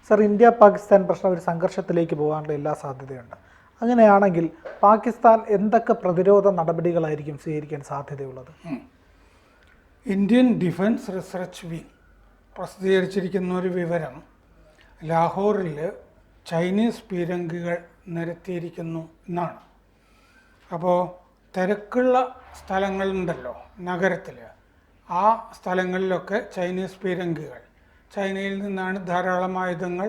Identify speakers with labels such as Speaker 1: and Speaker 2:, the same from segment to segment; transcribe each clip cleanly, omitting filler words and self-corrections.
Speaker 1: Sir, India Pakistan പ്രശ്നം ഒരു സംഘർഷത്തിലേക്ക് പോകാനുള്ള എല്ലാ സാധ്യതയുണ്ട്. അങ്ങനെയാണെങ്കിൽ പാകിസ്ഥാൻ എന്തൊക്കെ പ്രതിരോധ നടപടികളായിരിക്കും സ്വീകരിക്കാൻ സാധ്യതയുള്ളത്?
Speaker 2: ഇന്ത്യൻ ഡിഫൻസ് റിസർച്ച് വിങ് പ്രസിദ്ധീകരിച്ചിരിക്കുന്ന ഒരു വിവരം, ലാഹോറിൽ ചൈനീസ് പീരങ്കികൾ നിരത്തിയിരിക്കുന്നു എന്നാണ്. അപ്പോൾ തിരക്കുള്ള സ്ഥലങ്ങളുണ്ടല്ലോ നഗരത്തിൽ, ആ സ്ഥലങ്ങളിലൊക്കെ ചൈനീസ് പീരങ്കികൾ, ചൈനയിൽ നിന്നാണ് ധാരാളം ആയുധങ്ങൾ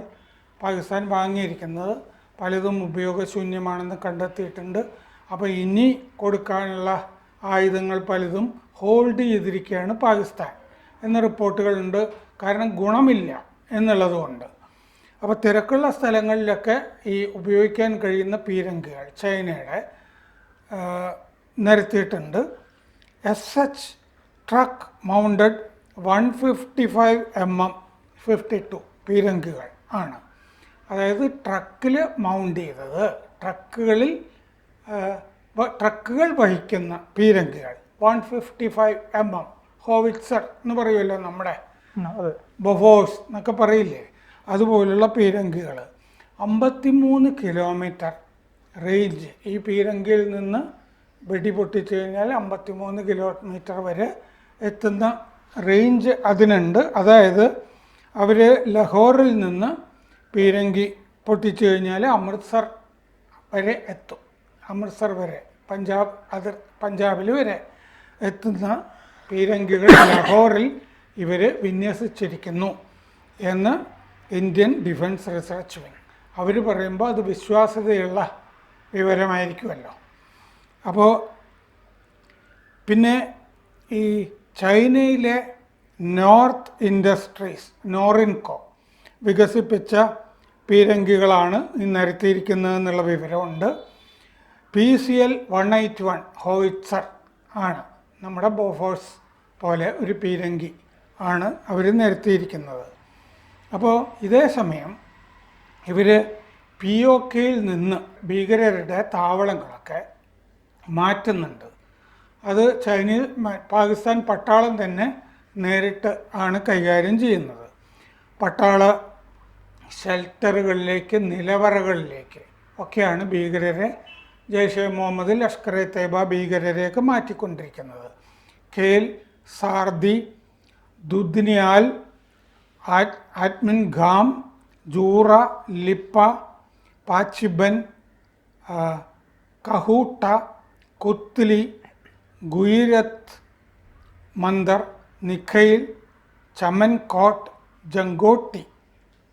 Speaker 2: പാകിസ്ഥാൻ വാങ്ങിയിരിക്കുന്നത്. പലതും ഉപയോഗശൂന്യമാണെന്ന് കണ്ടെത്തിയിട്ടുണ്ട്. അപ്പോൾ ഇനി കൊടുക്കാനുള്ള ആയുധങ്ങൾ പലതും ഹോൾഡ് ചെയ്തിരിക്കുകയാണ് പാകിസ്ഥാൻ എന്ന റിപ്പോർട്ടുകളുണ്ട്. കാരണം ഗുണമില്ല എന്നുള്ളതുകൊണ്ട്. അപ്പോൾ തിരക്കുള്ള സ്ഥലങ്ങളിലൊക്കെ ഈ ഉപയോഗിക്കാൻ കഴിയുന്ന പീരങ്കികൾ ചൈനയുടെ നിരത്തിയിട്ടുണ്ട്. SH ട്രക്ക് മൗണ്ടഡ് 155 mm 52 പീരങ്കികൾ ആണ്. അതായത് ട്രക്കിൽ മൗണ്ട് ചെയ്തത്, ട്രക്കുകൾ വഹിക്കുന്ന പീരങ്കികൾ. 155 mm ഹോവിറ്റ്സർ എന്ന് പറയുമല്ലോ നമ്മുടെ, ബൊഫോഴ്സ് എന്നൊക്കെ പറയില്ലേ, അതുപോലുള്ള പീരങ്കികൾ. 53 കിലോമീറ്റർ റേഞ്ച് ഈ പീരങ്കിയിൽ നിന്ന് വെടി പൊട്ടിച്ചു കഴിഞ്ഞാൽ 53 കിലോമീറ്റർ വരെ എത്തുന്ന റേഞ്ച് അതിനുണ്ട്. അതായത് അവർ ലഹോറിൽ നിന്ന് പീരങ്കി പൊട്ടിച്ചു കഴിഞ്ഞാൽ അമൃത്സർ വരെ എത്തും. അമൃത്സർ വരെ, പഞ്ചാബിൽ വരെ എത്തുന്ന പീരങ്കികൾ ലഹോറിൽ ഇവർ വിന്യസിച്ചിരിക്കുന്നു എന്ന് ഇന്ത്യൻ ഡിഫൻസ് റിസർച്ച് വിങ് അവർ പറയുമ്പോൾ അത് വിശ്വാസ്യതയുള്ള വിവരമായിരിക്കുമല്ലോ. അപ്പോൾ പിന്നെ ഈ ചൈനയിലെ നോർത്ത് ഇൻഡസ്ട്രീസ്, നോറിൻകോ വികസിപ്പിച്ച പീരങ്കികളാണ് നിരത്തിയിരിക്കുന്നത് എന്നുള്ള വിവരമുണ്ട്. PCL 181 ഹോവിറ്റ്സർ ആണ്, നമ്മുടെ ബോഫോഴ്സ് പോലെ ഒരു പീരങ്കി ആണ് അവർ നിരത്തിയിരിക്കുന്നത്. അപ്പോൾ ഇതേ സമയം ഇവർ POKയിൽ നിന്ന് ഭീകരരുടെ താവളങ്ങളൊക്കെ മാറ്റുന്നുണ്ട്. അത് പാകിസ്ഥാൻ പട്ടാളം തന്നെ നേരിട്ട് ആണ് കൈകാര്യം ചെയ്യുന്നത്. പട്ടാള ഷെൽട്ടറുകളിലേക്ക്, നിലവറകളിലേക്ക് ഒക്കെയാണ് ഭീകരരെ, ജയ്ഷെ മുഹമ്മദ്, ലഷ്കർ എ തൈബ ഭീകരരെയൊക്കെ മാറ്റിക്കൊണ്ടിരിക്കുന്നത്. ഖേൽ, സാർദി, ദുദ്നിയാൽ, ആറ്റ്മിൻ ഖാം, ജൂറ, ലിപ്പ, പാച്ചിബൻ, കഹൂട്ട, കുത്ലി, ഗുയിരത്ത് മന്ദർ, നിഖയിൽ, ചമൻ കോട്ട്, ജങ്കോട്ടി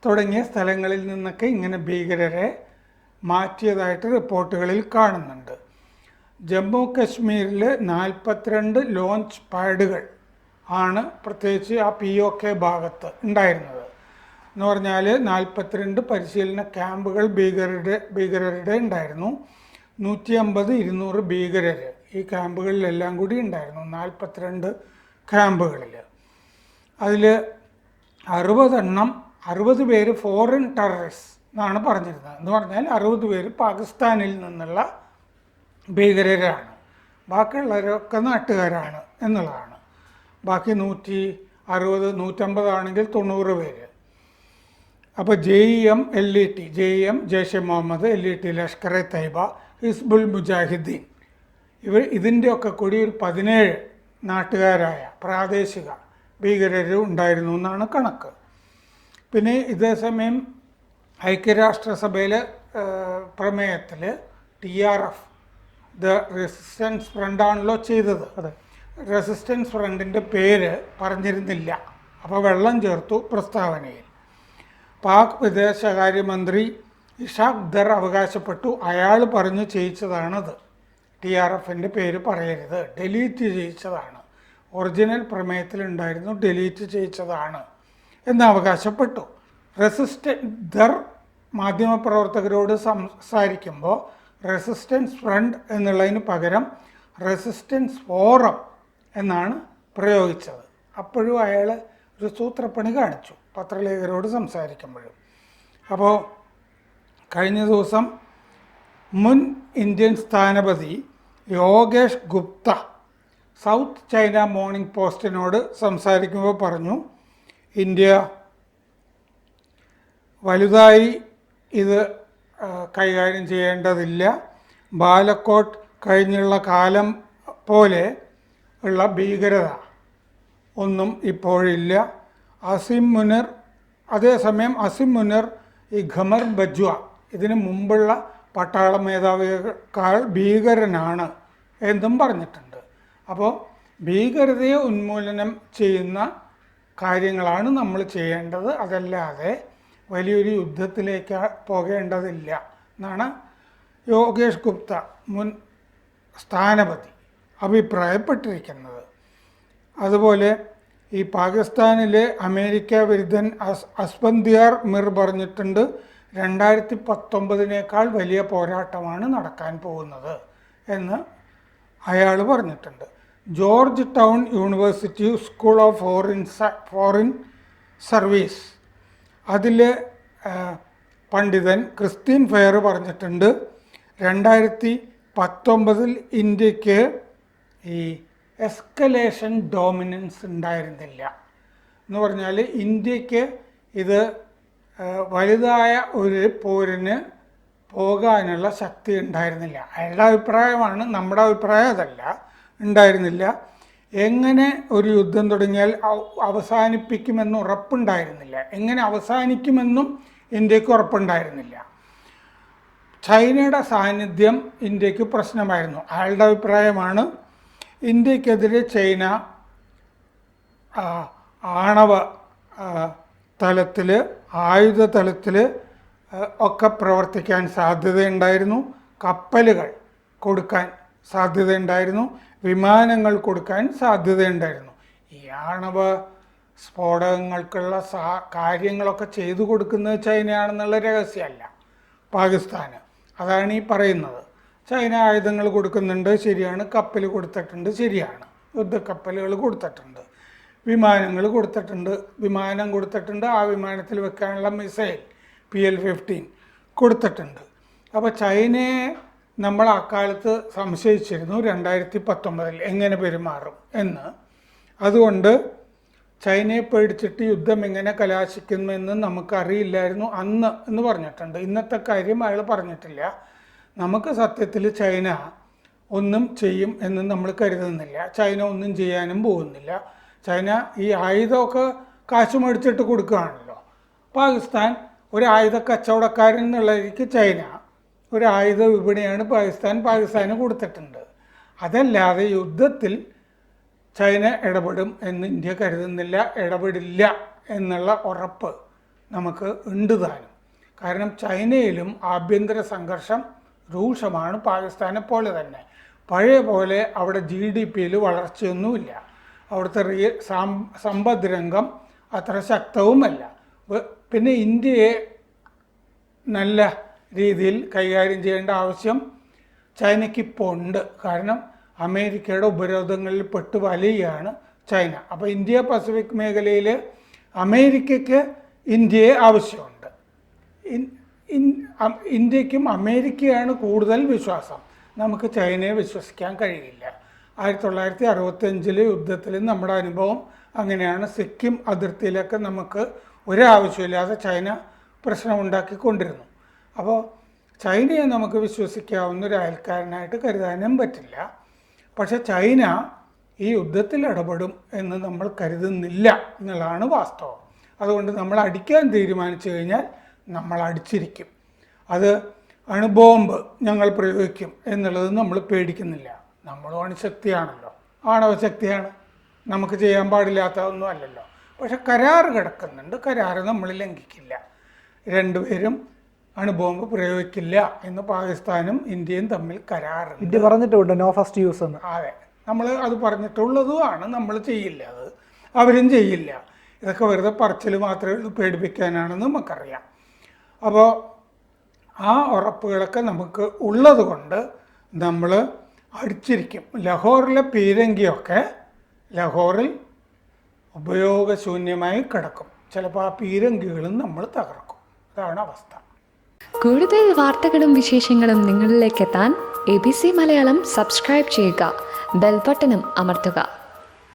Speaker 2: തുടങ്ങിയ സ്ഥലങ്ങളിൽ നിന്നൊക്കെ ഇങ്ങനെ ഭീകരരെ മാറ്റിയതായിട്ട് റിപ്പോർട്ടുകളിൽ കാണുന്നുണ്ട്. ജമ്മു കശ്മീരിൽ 42 ലോഞ്ച് പാഡുകൾ ആണ് പ്രത്യേകിച്ച് ആ POK ഭാഗത്ത് ഉണ്ടായിരുന്നത്. എന്ന് പറഞ്ഞാൽ 42 പരിശീലന ക്യാമ്പുകൾ ഭീകരരുടെ ഉണ്ടായിരുന്നു. 150-200 ഭീകരർ ഈ ക്യാമ്പുകളിലെല്ലാം കൂടി ഉണ്ടായിരുന്നു, 42 ക്യാമ്പുകളിൽ. അതിൽ 60 പേര് ഫോറിൻ ടെററിസ്റ്റ് എന്നാണ് പറഞ്ഞിരുന്നത്. എന്ന് പറഞ്ഞാൽ 60 പേര് പാകിസ്ഥാനിൽ നിന്നുള്ള ഭീകരരാണ്, ബാക്കിയുള്ളവരൊക്കെ നാട്ടുകാരാണ് എന്നുള്ളതാണ്. ബാക്കി 160-150 ആണെങ്കിൽ 90 പേര്. അപ്പോൾ JEM, LET, JEM Jaish e Mohammed, LET Lashkar e Taiba, Hizbul Mujahideen, ഇതിൻ്റെയൊക്കെ കൂടി ഒരു 17 നാട്ടുകാരായ പ്രാദേശിക ഭീകരർ ഉണ്ടായിരുന്നു എന്നാണ് കണക്ക്. പിന്നെ ഇതേസമയം ഐക്യരാഷ്ട്രസഭയിലെ പ്രമേയത്തിൽ TRF, ദ റെസിസ്റ്റൻസ് ഫ്രണ്ടാണല്ലോ ചെയ്തത്. റെസിസ്റ്റൻസ് ഫ്രണ്ടിൻ്റെ പേര് പറഞ്ഞിരുന്നില്ല, അപ്പോൾ വെള്ളം ചേർത്തു പ്രസ്താവനയിൽ. പാക് വിദേശകാര്യമന്ത്രി ഇഷാഖ് ദർ അവകാശപ്പെട്ടു അയാൾ പറഞ്ഞു ചെയ്യിച്ചതാണത്. TRFൻ്റെ പേര് പറയരുത്, ഡെലീറ്റ് ചെയ്യിച്ചതാണ്, ഒറിജിനൽ പ്രമേയത്തിലുണ്ടായിരുന്നു, ഡെലീറ്റ് ചെയ്യിച്ചതാണ് എന്ന് അവകാശപ്പെട്ടു. ദർ മാധ്യമപ്രവർത്തകരോട് സംസാരിക്കുമ്പോൾ റെസിസ്റ്റൻസ് ഫ്രണ്ട് എന്നുള്ളതിന് പകരം റെസിസ്റ്റൻസ് ഫോറം എന്നാണ് പ്രയോഗിച്ചത്. അപ്പോഴും അയാൾ ഒരു സൂത്രപ്പണി കാണിച്ചു പത്രലേഖകരോട് സംസാരിക്കുമ്പോഴും. അപ്പോൾ കഴിഞ്ഞ ദിവസം മുൻ ഇന്ത്യൻ സ്ഥാനപതി Yogesh Gupta South China Morning പോസ്റ്റിനോട് സംസാരിക്കുമ്പോൾ പറഞ്ഞു, ഇന്ത്യ വലുതായി ഇത് കൈകാര്യം ചെയ്യേണ്ടതില്ല. ബാലക്കോട്ട് കഴിഞ്ഞുള്ള കാലം പോലെ ഉള്ള ഭീകരത ഒന്നും ഇപ്പോഴില്ല. അതേസമയം അസിം മുനീർ ഈ ഖമർ ബജ്വ ഇതിനു മുമ്പുള്ള പട്ടാള മേധാവിയേക്കാൾ ഭീകരനാണ് എന്നും പറഞ്ഞിട്ടുണ്ട്. അപ്പോൾ ഭീകരതയെ ഉന്മൂലനം ചെയ്യുന്ന കാര്യങ്ങളാണ് നമ്മൾ ചെയ്യേണ്ടത്, അതല്ലാതെ വലിയൊരു യുദ്ധത്തിലേക്ക് പോകേണ്ടതില്ല എന്നാണ് യോഗേഷ് ഗുപ്ത, മുൻ സ്ഥാനപതി, അഭിപ്രായപ്പെട്ടിരിക്കുന്നത്. അതുപോലെ ഈ പാകിസ്ഥാനിലെ അമേരിക്ക വിരുദ്ധൻ അസ്ഫന്ദിയാർ മിർ പറഞ്ഞിട്ടുണ്ട് 2019 വലിയ പോരാട്ടമാണ് നടക്കാൻ പോകുന്നത് എന്ന് അയാൾ പറഞ്ഞിട്ടുണ്ട്. George town university school of foreign service അതിലെ പണ്ഡിതൻ ക്രിസ്റ്റീൻ ഫെയർ പറഞ്ഞിട്ടുണ്ട് 2019 ഇന്ത്യക്ക് ഈ എസ്കലേഷൻ ഡോമിനൻസ് ഉണ്ടായിരുന്നില്ല എന്ന് പറഞ്ഞാൽ ഇന്ത്യക്ക് ഇത് വലുതായ ഒരു പോരിന് പോകാനുള്ള ശക്തി ഉണ്ടായിരുന്നില്ല. അയാളുടെ അഭിപ്രായമാണ്, നമ്മുടെ അഭിപ്രായം അതല്ല. ഉണ്ടായിരുന്നില്ല. എങ്ങനെ ഒരു യുദ്ധം തുടങ്ങിയാൽ അവസാനിപ്പിക്കുമെന്ന് ഉറപ്പുണ്ടായിരുന്നില്ല. എങ്ങനെ അവസാനിക്കുമെന്നും ഇന്ത്യക്ക് ഉറപ്പുണ്ടായിരുന്നില്ല. ചൈനയുടെ സാന്നിധ്യം ഇന്ത്യക്ക് പ്രശ്നമായിരുന്നു. അയാളുടെ അഭിപ്രായമാണ് ഇന്ത്യക്കെതിരെ ചൈന ആണവ തലത്തിൽ, ആയുധ തലത്തിൽ ഒക്കെ പ്രവർത്തിക്കാൻ സാധ്യതയുണ്ടായിരുന്നു. കപ്പലുകൾ കൊടുക്കാൻ സാധ്യതയുണ്ടായിരുന്നു. വിമാനങ്ങൾ കൊടുക്കാൻ സാധ്യതയുണ്ടായിരുന്നു. ഈ ആണവ സ്ഫോടകങ്ങൾക്കുള്ള കാര്യങ്ങളൊക്കെ ചെയ്തു കൊടുക്കുന്നത് ചൈനയാണെന്നുള്ള രഹസ്യമല്ല പാകിസ്ഥാന്. അതാണ് ഈ പറയുന്നത്. ചൈന ആയുധങ്ങൾ കൊടുക്കുന്നുണ്ട്, ശരിയാണ്. കപ്പൽ കൊടുത്തിട്ടുണ്ട്, ശരിയാണ്. യുദ്ധക്കപ്പലുകൾ കൊടുത്തിട്ടുണ്ട്, വിമാനങ്ങൾ കൊടുത്തിട്ടുണ്ട്. വിമാനം കൊടുത്തിട്ടുണ്ട്, ആ വിമാനത്തിൽ വെക്കാനുള്ള മിസൈൽ PL-15 കൊടുത്തിട്ടുണ്ട്. അപ്പോൾ ചൈനയെ നമ്മൾ അക്കാലത്ത് സംശയിച്ചിരുന്നു 2019 എങ്ങനെ പെരുമാറും എന്ന്. അതുകൊണ്ട് ചൈനയെ പേടിച്ചിട്ട് യുദ്ധം എങ്ങനെ കലാശിക്കുമെന്ന് നമുക്കറിയില്ലായിരുന്നു അന്ന് എന്ന് പറഞ്ഞിട്ടുണ്ട്. ഇന്നത്തെ കാര്യം അയാൾ പറഞ്ഞിട്ടില്ല. നമുക്ക് സത്യത്തിൽ ചൈന ഒന്നും ചെയ്യും എന്ന് നമ്മൾ കരുതുന്നില്ല. ചൈന ഒന്നും ചെയ്യാനും പോകുന്നില്ല. ചൈന ഈ ആയുധമൊക്കെ കാശ് മേടിച്ചിട്ട് കൊടുക്കുകയാണല്ലോ. പാകിസ്ഥാൻ ഒരു ആയുധ കച്ചവടക്കാരൻ എന്നുള്ളതിലേക്ക് ചൈന ഒരു ആയുധ വിപണിയാണ് പാകിസ്ഥാന് കൊടുത്തിട്ടുണ്ട്. അതല്ലാതെ യുദ്ധത്തിൽ ചൈന ഇടപെടും എന്ന് ഇന്ത്യ കരുതുന്നില്ല, ഇടപെടില്ല എന്നുള്ള ഉറപ്പ് നമുക്ക് ഉണ്ട് താനും. കാരണം ചൈനയിലും ആഭ്യന്തര സംഘർഷം രൂക്ഷമാണ്, പാകിസ്ഥാനെ പോലെ തന്നെ. പഴയ പോലെ അവിടെ GDP-യിൽ വളർച്ചയൊന്നുമില്ല. അവിടുത്തെ സമ്പദ് രംഗം അത്ര ശക്തവുമല്ല. പിന്നെ ഇന്ത്യയെ നല്ല രീതിയിൽ കൈകാര്യം ചെയ്യേണ്ട ആവശ്യം ചൈനയ്ക്ക് ഇപ്പോൾ ഉണ്ട്. കാരണം അമേരിക്കയുടെ ഉപരോധങ്ങളിൽ പെട്ട് വലയുകയാണ് ചൈന. അപ്പോൾ ഇന്ത്യ പസഫിക് മേഖലയിൽ അമേരിക്കയ്ക്ക് ഇന്ത്യയെ ആവശ്യമുണ്ട്. ഇന്ത്യക്കും അമേരിക്കയാണ് കൂടുതൽ വിശ്വാസം. നമുക്ക് ചൈനയെ വിശ്വസിക്കാൻ കഴിയില്ല. 1965 യുദ്ധത്തിൽ നമ്മുടെ അനുഭവം അങ്ങനെയാണ്. സിക്കിം അതിർത്തിയിലൊക്കെ നമുക്ക് ഒരാവശ്യമില്ലാതെ ചൈന പ്രശ്നമുണ്ടാക്കിക്കൊണ്ടിരുന്നു. അപ്പോൾ ചൈനയെ നമുക്ക് വിശ്വസിക്കാവുന്ന ഒരു അയൽക്കാരനായിട്ട് കരുതാനും പറ്റില്ല. പക്ഷെ ചൈന ഈ യുദ്ധത്തിൽ ഇടപെടും എന്ന് നമ്മൾ കരുതുന്നില്ല എന്നുള്ളതാണ് വാസ്തവം. അതുകൊണ്ട് നമ്മൾ അടിക്കാൻ തീരുമാനിച്ചു കഴിഞ്ഞാൽ നമ്മൾ അടിച്ചിരിക്കും. അത് അണുബോംബ് ഞങ്ങൾ പ്രയോഗിക്കും എന്നുള്ളത് നമ്മൾ പേടിക്കുന്നില്ല. നമ്മളും അണുശക്തിയാണല്ലോ, ആണവശക്തിയാണ്. നമുക്ക് ചെയ്യാൻ പാടില്ലാത്തതൊന്നും അല്ലല്ലോ. പക്ഷെ കരാറ് കിടക്കുന്നുണ്ട്. കരാറ് നമ്മൾ ലംഘിക്കില്ല. രണ്ടുപേരും അണുബോംബ് പ്രയോഗിക്കില്ല എന്ന് പാകിസ്ഥാനും ഇന്ത്യയും തമ്മിൽ കരാറുണ്ട്.
Speaker 1: ഇന്ത്യ പറഞ്ഞിട്ടുണ്ട് നോ ഫസ്റ്റ് യൂസ് എന്ന്.
Speaker 2: അതെ, നമ്മൾ അത് പറഞ്ഞിട്ടുള്ളതുമാണ്. നമ്മൾ ചെയ്യില്ല, അത് അവരും ചെയ്യില്ല. ഇതൊക്കെ വെറുതെ പറച്ചിൽ മാത്രമേ ഉള്ളൂ, പേടിപ്പിക്കാനാണെന്ന് നമുക്കറിയാം. അപ്പോൾ ആ ഉറപ്പുകളൊക്കെ നമുക്ക് ഉള്ളത് കൊണ്ട് നമ്മൾ അടിച്ചിരിക്കും. ലഹോറിലെ പീരങ്കിയൊക്കെ ലഹോറിൽ ഉപയോഗശൂന്യമായി കിടക്കും. ചിലപ്പോൾ ആ പീരങ്കികളും നമ്മൾ തകർക്കും. അതാണ് അവസ്ഥ.
Speaker 3: കൂടുതൽ വാർത്തകളും വിശേഷങ്ങളും നിങ്ങളിലേക്ക് എത്താൻ ABC മലയാളം സബ്സ്ക്രൈബ് ചെയ്യുക, ബെൽ ബട്ടണും അമർത്തുക.